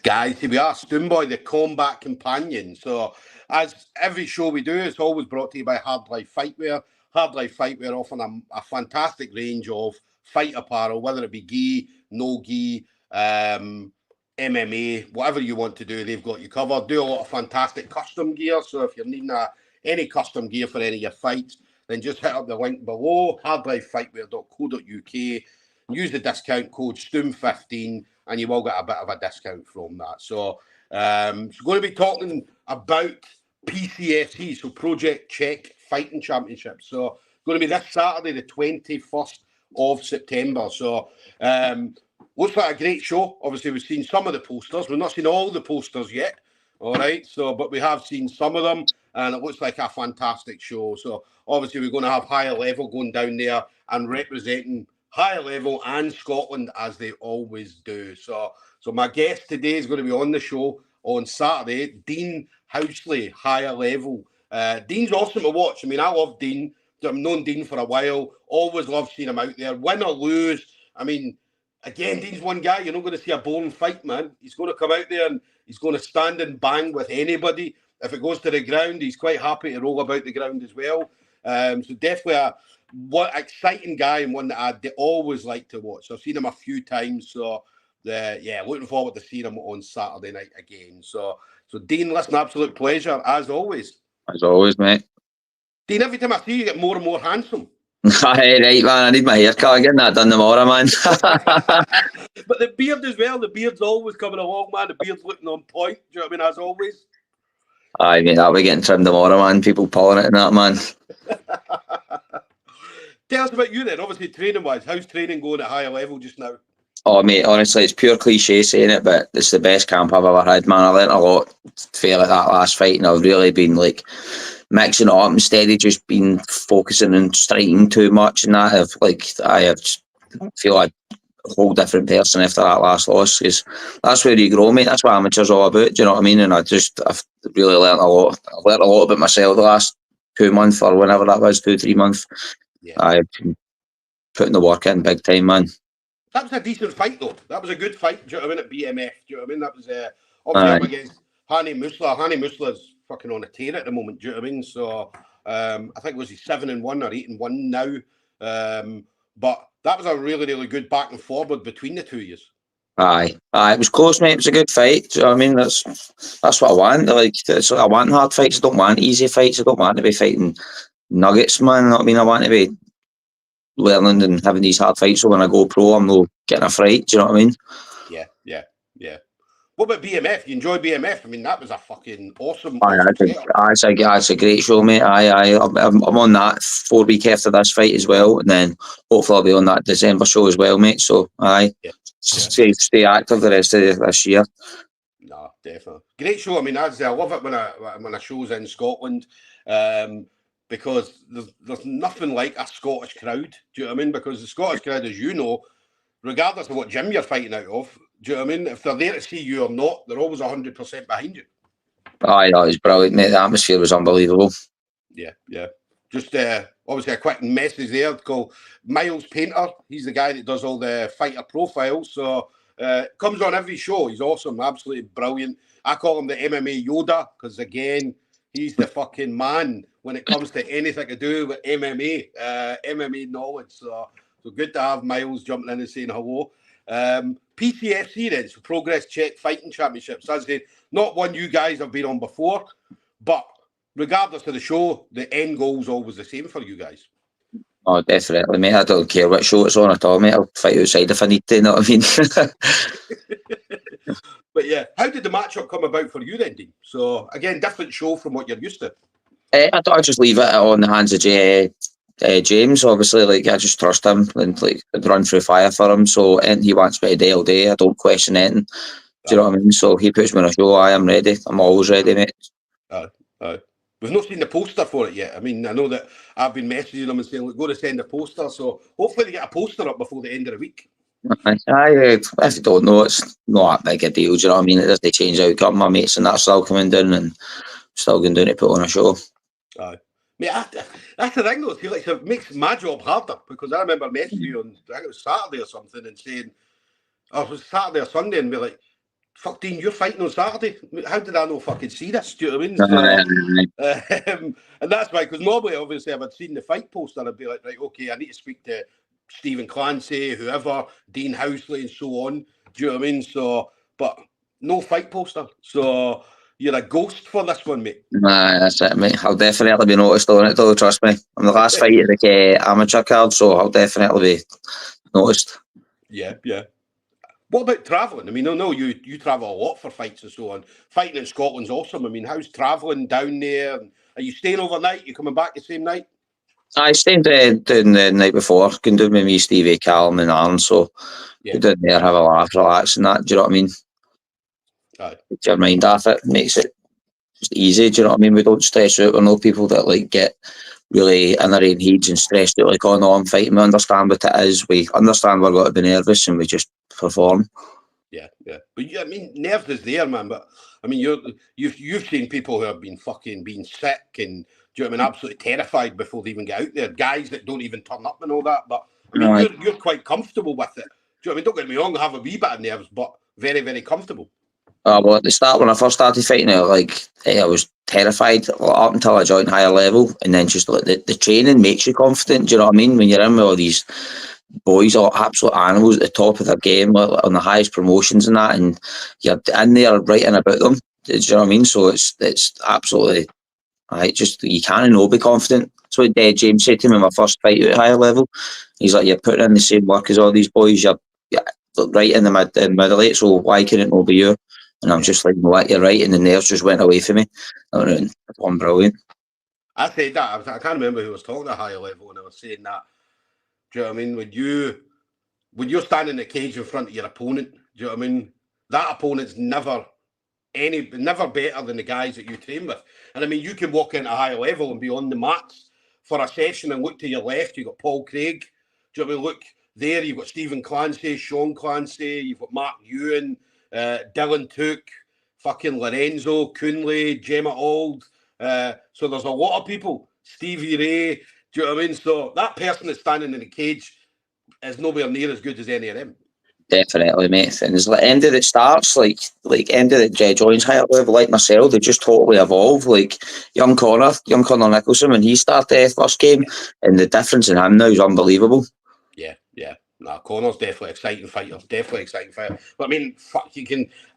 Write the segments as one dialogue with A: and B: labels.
A: Guys, here we are, Stoomboy, the combat companion. So, as every show we do, it's always brought to you by Hard Life Fightwear. Hard Life Fightwear offering a fantastic range of fight apparel, whether it be gi, no gi, MMA, whatever you want to do, they've got you covered. Do a lot of fantastic custom gear. So, if you're needing any custom gear for any of your fights, then just hit up the link below, hardlifefightwear.co.uk. Use the discount code STOOM15 and you will get a bit of a discount from that. So, going to be talking about PCFC, so Project Czech Fighting Championship. So, going to be this Saturday, the 21st of September. So, looks like a great show. Obviously, we've seen some of the posters. We've not seen all the posters yet. All right. So, but we have seen some of them, and it looks like a fantastic show. So, obviously, we're going to have Higher Level going down there and representing Higher Level and Scotland as they always do. So my guest today is going to be on the show on Saturday, Dean Housley, Higher Level. Dean's awesome to watch. I mean, I love Dean. I've known Dean for a while. Always love seeing him out there, win or lose. I mean, again, Dean's one guy. You're not going to see a boring fight, man. He's going to come out there and he's going to stand and bang with anybody. If it goes to the ground, he's quite happy to roll about the ground as well. So definitely what exciting guy and one that I always like to watch. I've seen him a few times, so looking forward to seeing him on Saturday night again. So Dean, listen, absolute pleasure as always.
B: As always, mate.
A: Dean, every time I see you, get more and more handsome.
B: Hey, right, man. I need my haircut. I'm getting that done tomorrow, man.
A: But the beard as well. The beard's always coming along, man. The beard's looking on point. Do you know what I mean? As always.
B: Aye, mate. That'll be getting trimmed tomorrow, man. People pulling it and that, man.
A: Tell us about you then, obviously training-wise. How's training going at Higher Level just now?
B: Oh, mate, honestly, it's pure cliche saying it, but it's the best camp I've ever had, man. I learnt a lot for like that last fight, and I've really been like mixing it up instead of just been focusing on striking too much and that. I feel like a whole different person after that last loss, because that's where you grow, mate. That's what amateur's all about, do you know what I mean? And I've really learnt a lot. I've learnt a lot about myself the last 2 months or whenever that was, 2-3 months. Yeah. I've been putting the work in big time, man.
A: That was a decent fight, though. That was a good fight, do you know what I mean, at BMF. Do you know what I mean? That was obviously up against Hani Musla. Hani Musla's fucking on a tear at the moment, do you know what I mean? So I think it was 7-1 or 8-1 now. But that was a really, really good back and forward between the two of you.
B: Aye, it was close, mate. It was a good fight. Do you know what I mean? That's what I want. I want hard fights. I don't want easy fights. I don't want to be fighting nuggets, man. You know what I mean? I want to be learning and having these hard fights, so when I go pro, I'm not getting a fright. Do you know what I mean?
A: Yeah. What about BMF? You enjoy BMF? I mean, that was a fucking awesome.
B: It's a great show, mate. I'm on that 4 week after this fight as well, and then hopefully I'll be on that December show as well, mate. So stay active the rest of this year.
A: No, definitely great show. I mean, I love it when a show's in Scotland. Because there's nothing like a Scottish crowd. Do you know what I mean? Because the Scottish crowd, as you know, regardless of what gym you're fighting out of, do you know what I mean? If they're there to see you or not, they're always 100% behind you.
B: Aye, that was brilliant, mate. The atmosphere was unbelievable.
A: Yeah. Just obviously a quick message there called Miles Painter. He's the guy that does all the fighter profiles. So comes on every show. He's awesome, absolutely brilliant. I call him the MMA Yoda because, again, he's the fucking man when it comes to anything to do with MMA knowledge. So good to have Miles jumping in and saying hello. PCFC then, so Progress Czech Fighting Championships. As I said, not one you guys have been on before, but regardless of the show, the end goal is always the same for you guys.
B: Oh, definitely, mate. I don't care what show it's on at all, mate. I'll fight outside if I need to, you know what I mean?
A: But yeah, how did the matchup come about for you then, Dean? So again, different show from what you're used to.
B: I thought I'd just leave it on the hands of James. Obviously, I just trust him and run through fire for him. So anything he wants me to do all day, I don't question anything. Do you know what I mean? So he puts me on a show. I am ready. I'm always ready, mate.
A: We've not seen the poster for it yet. I mean, I know that I've been messaging them and saying, "Look, go to send a poster." So hopefully they get a poster up before the end of the week.
B: If you don't know, it's not that big a deal. Do you know what I mean? It doesn't change the outcome. My mates and that's still coming down and still going down to put on a show.
A: Mate, that's the thing though. It makes my job harder because I remember messaging you on, I think it was Saturday or something, and saying, it was Saturday or Sunday, and we're like, fuck, Dean, you're fighting on Saturday. How did I not fucking see this? Do you know what I mean? So, and that's why, because normally, obviously, if I'd seen the fight poster, I'd be like, right, okay, I need to speak to Stephen Clancy, whoever, Dean Housley, and so on. Do you know what I mean? So, but no fight poster. So you're a ghost for this one, mate.
B: Nah, that's it, mate. I'll definitely be noticed on it, though, trust me. I'm the last fight of the amateur card, so I'll definitely be noticed.
A: Yeah, yeah. What about travelling? I mean, I know you travel a lot for fights and so on. Fighting in Scotland's awesome. I mean, how's travelling down there? Are you staying overnight? You coming back the same night?
B: I stayed down the night before, can do with me, Stevie, Callum and Aaron, so go down there, have a laugh, relax and that, do you know what I mean? Get your mind off it, makes it just easy, do you know what I mean? We don't stress out, we're no people that like get really in their own heads and stressed out, like, oh no, I'm fighting, we understand what it is, we understand we're going to be nervous and we just perform.
A: Yeah, yeah. But yeah, I mean, nerves is there, man. But I mean, you've seen people who have been sick and, do you know what I mean, absolutely terrified before they even get out there. Guys that don't even turn up and all that. But I mean, you're quite comfortable with it. Do you know what I mean? Don't get me wrong, I have a wee bit of nerves, but very, very comfortable.
B: Well, at the start, when I first started fighting it, I was terrified up until I joined Higher Level, and then just like the training makes you confident. Do you know what I mean? When you're in with all these boys, all absolute animals at the top of their game, like, on the highest promotions and that, and you're in there writing about them. Do you know what I mean? So it's absolutely, just you can't be confident. That's what James said to me in my first fight at Higher Level. He's like, you're putting in the same work as all these boys. You're right in the middle eight, so why couldn't it not be you? And I'm just like, no, you're right, and the nerves just went away from me. I'm brilliant.
A: I said that. I can't remember who was talking at Higher Level when I was saying that. Do you know what I mean? When you're standing in the cage in front of your opponent, do you know what I mean? That opponent's never better than the guys that you train with. And I mean, you can walk into a Higher Level and be on the mats for a session and look to your left, you've got Paul Craig. Do you know what I mean? Look there, you've got Stephen Clancy, Sean Clancy, you've got Mark Ewan, Dylan Took, fucking Lorenzo, Coonley, Gemma Auld. So there's a lot of people. Stevie Ray. Do you know what I mean? So that person that's standing in the cage is nowhere near as good as any of them.
B: Definitely, mate. And it's like end of it starts, like end of it joins Higher Level, like myself, they just totally evolve. Like young Connor Nicholson, when he started first game, and the difference in him now is unbelievable.
A: Yeah, yeah. No, Connor's definitely exciting fighter. But I mean, fuck,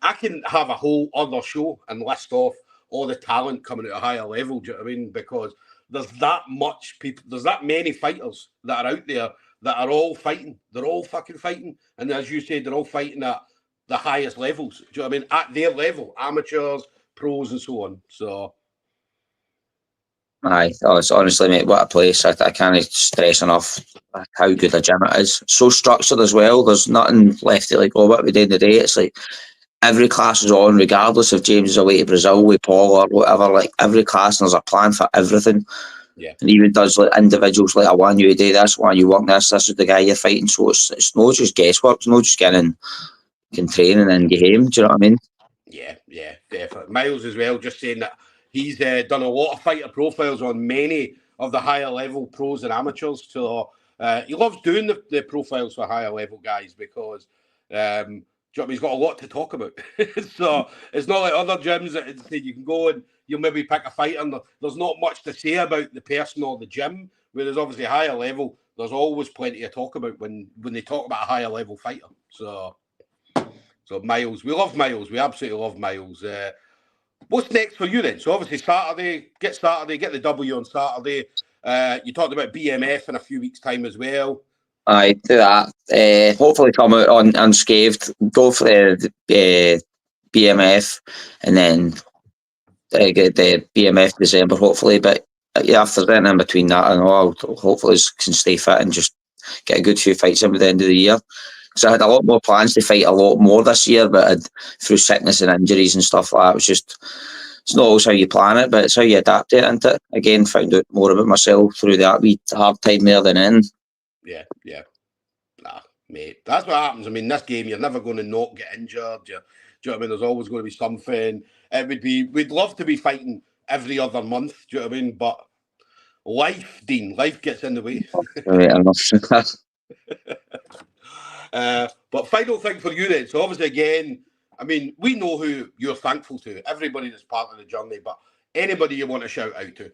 A: I can have a whole other show and list off all the talent coming at a Higher Level. Do you know what I mean? Because there's that much people, there's that many fighters that are out there that are all fighting. They're all fucking fighting. And as you said, they're all fighting at the highest levels. Do you know what I mean? At their level, amateurs, pros, and so on. So.
B: It's honestly, mate, what a place. I can't stress enough how good a gym it is. So structured as well. There's nothing left to like, oh, what we do in the day. It's like every class is on, regardless if James is away to Brazil with Paul or whatever. Like every class, and there's a plan for everything.
A: Yeah.
B: And even does like individuals, like, I want you to do this, I want you to work this is the guy you're fighting. So it's not just guesswork, it's not just getting can train and then get home. Do you know what I mean?
A: Yeah, yeah, definitely. Miles as well, just saying that he's done a lot of fighter profiles on many of the higher level pros and amateurs. So he loves doing the profiles for higher level guys because he's got a lot to talk about. So it's not like other gyms that you can go and you'll maybe pick a fighter and there's not much to say about the person or the gym. Whereas obviously higher level, there's always plenty to talk about when they talk about a higher level fighter. So Miles, we love Miles. We absolutely love Miles. What's next for you then? So obviously Saturday, get the W on Saturday. You talked about BMF in a few weeks' time as well.
B: I do that. Hopefully come out unscathed. Go for the BMF and then get the BMF December, hopefully. But yeah, if there's anything in between that, I know I'll hopefully can stay fit and just get a good few fights in by the end of the year. Because I had a lot more plans to fight a lot more this year, but through sickness and injuries and stuff like that, it's not always how you plan it, but it's how you adapt it. And again, found out more about myself through that wee hard time there than in.
A: Yeah. Nah, mate, that's what happens. I mean, this game, you're never going to not get injured. Do you know what I mean? There's always going to be something. We'd love to be fighting every other month. Do you know what I mean? But life, Dean, life gets in the way. But final thing for you then. So obviously, again, I mean, we know who you're thankful to, everybody that's part of the journey, but anybody you want to shout out to?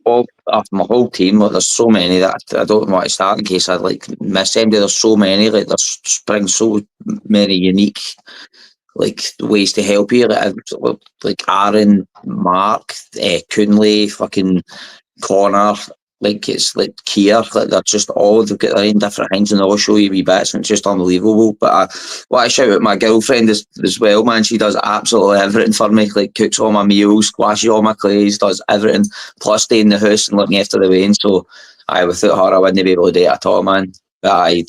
B: Well, my whole team, like, there's so many that I don't want to start in case I like miss anybody. There's so many, like there's spring so many unique like ways to help you, like Aaron, Mark, Coonley, fucking Connor, like it's like Kier, like they're just all, they've got their own different things and they all show you wee bits and it's just unbelievable. But what I shout out my girlfriend as well, man, she does absolutely everything for me, like cooks all my meals, washes all my clothes, does everything, plus stay in the house and looking after the wedding. So without her I wouldn't be able to do it at all, man. But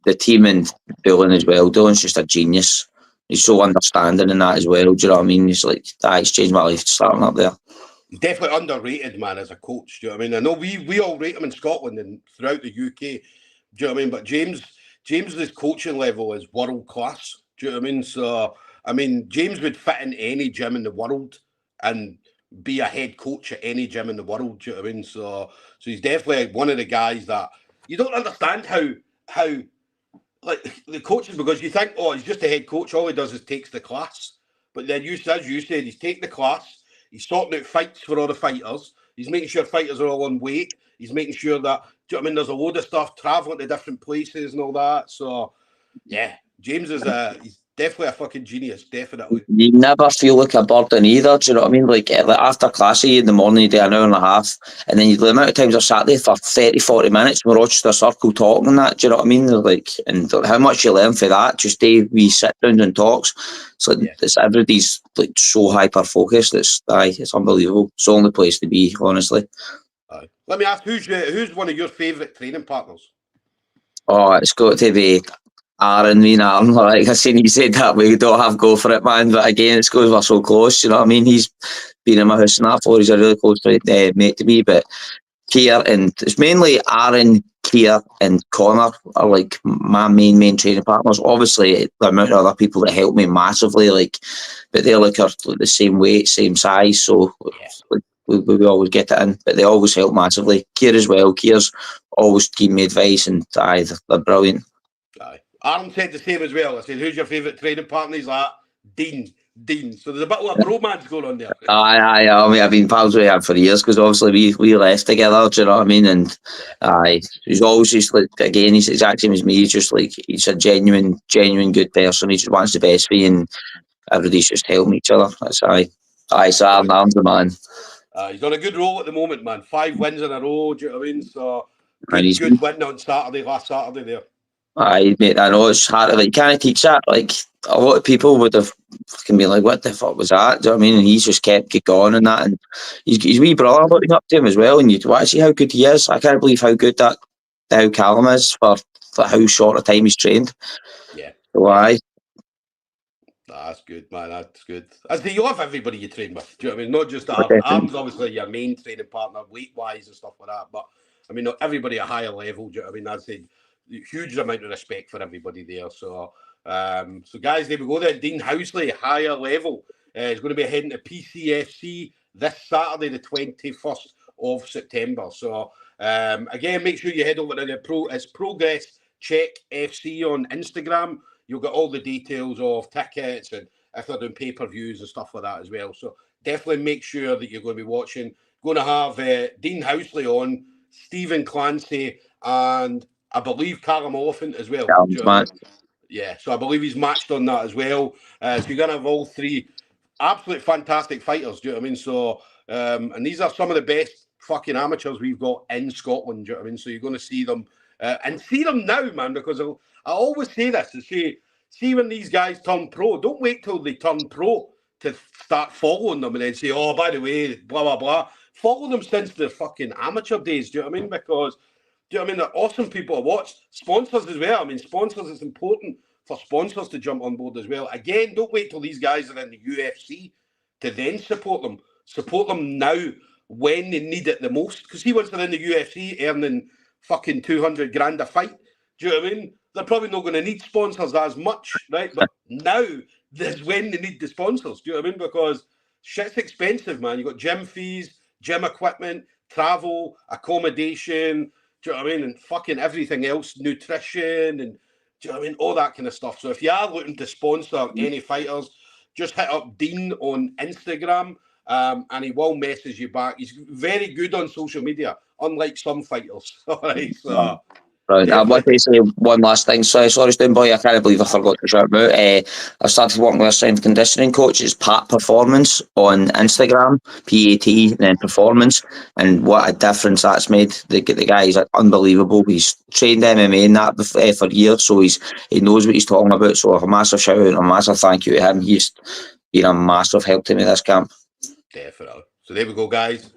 B: the team and Dylan as well, Dylan's just a genius. He's so understanding in that as well, do you know what I mean? He's like, it's changed my life starting up there.
A: Definitely underrated, man, as a coach. Do you know what I mean? I know we all rate him in Scotland and throughout the UK. Do you know what I mean? But James's coaching level is world class. Do you know what I mean? So, I mean, James would fit in any gym in the world and be a head coach at any gym in the world. Do you know what I mean? So he's definitely one of the guys that you don't understand how like the coaches, because you think, oh, he's just a head coach. All he does is takes the class. But then as you said, he's taking the class. He's sorting out fights for all the fighters. He's making sure fighters are all on weight. He's making sure that, do you know what I mean, there's a load of stuff, traveling to different places and all that. So, yeah, James he's definitely a fucking genius, definitely.
B: You never feel like a burden either, do you know what I mean? Like after class in the morning, you do an hour and a half, and then the amount of times I've sat there for 30, 40 minutes, we're all just a circle talking and that, do you know what I mean? Like, and how much you learn for that, just we sit down and talks. So it's everybody's like so hyper focused. It's unbelievable. It's the only place to be, honestly.
A: Let me ask, who's one of your favourite training partners?
B: Oh, it's got to be Aaron, me and Aaron. Like I seen you said that we don't have go for it, man. But again, it's because we're so close. You know what I mean? He's been in my house and that for. He's a really close mate to me. But Kier and it's mainly Aaron, Kier, and Connor are like my main training partners. Obviously, the amount of other people that help me massively, like, but they're like the same weight, same size. So we always get it in, but they always help massively. Kier as well. Kier's always giving me advice, and they're brilliant.
A: Aaron said the same as well. I said, who's your favourite training partner? He's like, Dean. So there's a bit of a bromance going on there.
B: I mean, I've been pals with him for years because obviously we left together, do you know what I mean? And he's always just like, again, he's the exact same as me. He's just like, he's a genuine good person. He just wants the best for you and everybody's just helping each other. That's so Aaron's the man.
A: He's on a good roll at the moment, man. 5 wins in a row, do you know what I mean? So good win on last Saturday there.
B: Mate, I know it's hard to, like, you can't teach that. Like, a lot of people would have fucking been like, what the fuck was that? Do you know what I mean? And he's just kept going and that. And his wee brother looking up to him as well. And you watch see how good he is. I can't believe how good how Callum is for how short a time he's trained.
A: Yeah.
B: So
A: that's good, man. That's good. As do you love everybody you train with. Do you know what I mean? Not just Aaron. Aaron's obviously your main training partner, weight-wise and stuff like that. But, I mean, everybody at a higher level, do you know what I mean? I'd say huge amount of respect for everybody there. So, guys, there we go. There, Dean Housley, Higher Level, is going to be heading to PCFC this Saturday, the 21st of September. So, again, make sure you head over to it's Progress Check FC on Instagram. You'll get all the details of tickets and if they're doing pay-per-views and stuff like that as well. So definitely make sure that you're going to be watching. Going to have Dean Housley on, Stephen Clancy, and I believe Callum Oliphant as well. Yeah, so I believe he's matched on that as well. So you're going to have all 3 absolute fantastic fighters, do you know what I mean? So, and these are some of the best fucking amateurs we've got in Scotland, do you know what I mean? So you're going to see them, and see them now, man, because I always say this, to see when these guys turn pro, don't wait till they turn pro to start following them and then say, oh, by the way, blah, blah, blah. Follow them since their fucking amateur days, do you know what I mean? Because, do you know what I mean? They're awesome people to watch. Sponsors as well. I mean, sponsors, it's important for sponsors to jump on board as well. Again, don't wait till these guys are in the UFC to then support them. Support them now when they need it the most. Because see, once they're in the UFC earning fucking 200 grand a fight, do you know what I mean? They're probably not going to need sponsors as much, right? But now is when they need the sponsors. Do you know what I mean? Because shit's expensive, man. You got gym fees, gym equipment, travel, accommodation. Do you know what I mean? And fucking everything else, nutrition, and Do you know what I mean? All that kind of stuff. So if you are looking to sponsor any fighters, just hit up Dean on Instagram, and he will message you back. He's very good on social media, unlike some fighters. All right, so
B: Right. I want to say one last thing. Sorry, Boy. I can't believe I forgot to shout about. I've started working with a strength conditioning coach. It's Pat Performance on Instagram, PAT, and then Performance. And what a difference that's made. The guy is unbelievable. He's trained MMA and that for years, so he knows what he's talking about. So a massive shout out and a massive thank you to him. He's been a massive help to me this camp.
A: Definitely. So there we go, guys.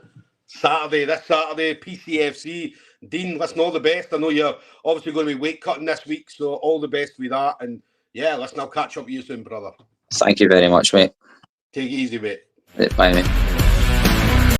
A: This Saturday, PCFC. Dean, listen, all the best. I know you're obviously going to be weight cutting this week, so all the best with that. And yeah, listen, I'll catch up with you soon, brother.
B: Thank you very much, mate.
A: Take it easy, mate.
B: Bye, mate.